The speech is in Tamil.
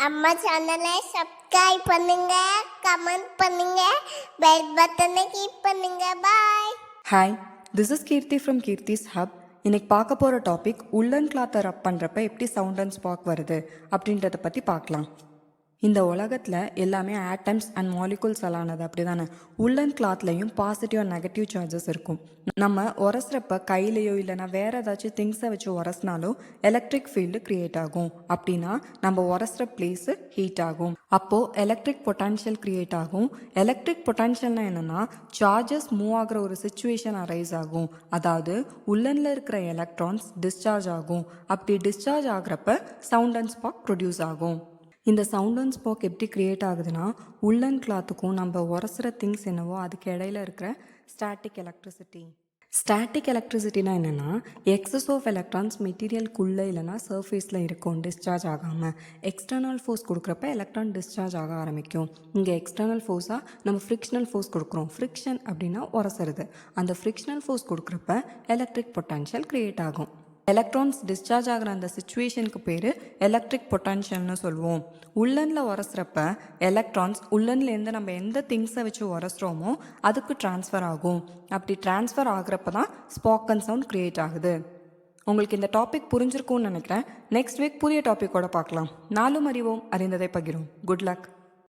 அம்மா சேனலை சப்ஸ்கிரைப் பண்ணுங்க, கமெண்ட் பண்ணுங்க, பெல் பட்டனை கிளிக் பண்ணுங்க. Bye. Hi, this is Keerthi from Keerthi's hub. இன்னைக்கு பார்க்க போகிற டாபிக் உள்ளன் கிளாத்தை ரப் பண்ணுறப்ப எப்படி சவுண்ட் அண்ட் ஸ்பார்க் வருது அப்படின்றத பற்றி பார்க்கலாம். இந்த உலகத்தில் எல்லாமே ஆட்டம்ஸ் அண்ட் மாலிகுல்ஸ் ஆனது அப்படி தானே. உள்ளன் கிளாத்லையும் பாசிட்டிவ் அண்ட் நெகட்டிவ் சார்ஜஸ் இருக்கும். நம்ம உரசுறப்ப கையிலையோ இல்லைனா வேறு ஏதாச்சும் திங்ஸை வச்சு உரசினாலும் எலக்ட்ரிக் ஃபீல்டு க்ரியேட் ஆகும். அப்படின்னா நம்ம உரசுற பிளேஸு ஹீட் ஆகும். அப்போது எலக்ட்ரிக் பொட்டன்ஷியல் க்ரியேட் ஆகும். எலக்ட்ரிக் பொட்டன்ஷியல்னா என்னென்னா சார்ஜஸ் மூவ் ஆகிற ஒரு சுச்சுவேஷன் அரைஸ் ஆகும். அதாவது உள்ளனில் இருக்கிற எலக்ட்ரான்ஸ் டிஸ்சார்ஜ் ஆகும். அப்படி டிஸ்சார்ஜ் ஆகிறப்ப சவுண்ட் அண்ட் ஸ்பார்க் ப்ரொடியூஸ் ஆகும். இந்த சவுண்ட் அண்ட் ஸ்பார்க் எப்படி க்ரியேட் ஆகுதுன்னா உள்ளன் கிளாத்துக்கும் நம்ம உரசுற திங்ஸ் என்னவோ அதுக்கு இடையில இருக்கிற ஸ்டாட்டிக் எலக்ட்ரிசிட்டி. ஸ்டாட்டிக் எலக்ட்ரிசிட்டினா என்னென்னா எக்ஸஸ் ஆஃப் எலக்ட்ரான்ஸ் மெட்டீரியல்குள்ளே இல்லைனா சர்ஃபேஸில் இருக்கும் டிஸ்சார்ஜ் ஆகாமல். எக்ஸ்டர்னல் ஃபோர்ஸ் கொடுக்குறப்ப எலக்ட்ரான் டிஸ்சார்ஜ் ஆக ஆரம்பிக்கும். இங்கே எக்ஸ்டர்னல் ஃபோர்ஸாக நம்ம ஃப்ரிக்ஷனல் ஃபோர்ஸ் கொடுக்குறோம். ஃப்ரிக்ஷன் அப்படின்னா உரசுறது. அந்த ஃப்ரிக்ஷனல் ஃபோர்ஸ் கொடுக்குறப்ப எலக்ட்ரிக் பொட்டன்ஷியல் க்ரியேட் ஆகும். எலக்ட்ரான்ஸ் டிஸ்சார்ஜ் ஆகிற அந்த சுச்சுவேஷனுக்கு பேர் எலக்ட்ரிக் பொட்டன்ஷியல்னு சொல்லுவோம். உள்ளனில் உரசுறப்ப எலக்ட்ரான்ஸ் உள்ளன்லேருந்து நம்ம எந்த திங்ஸை வச்சு உரசுறோமோ அதுக்கு ட்ரான்ஸ்ஃபர் ஆகும். அப்படி ட்ரான்ஸ்ஃபர் ஆகிறப்ப தான் ஸ்பார்க் அண்ட் சவுண்ட் க்ரியேட் ஆகுது. உங்களுக்கு இந்த டாபிக் புரிஞ்சிருக்கும்னு நினைக்கிறேன். நெக்ஸ்ட் வீக் புதிய டாப்பிக்கோட பார்க்கலாம். நாளும் அறிவோம், அறிந்ததை பகிரும். Good luck.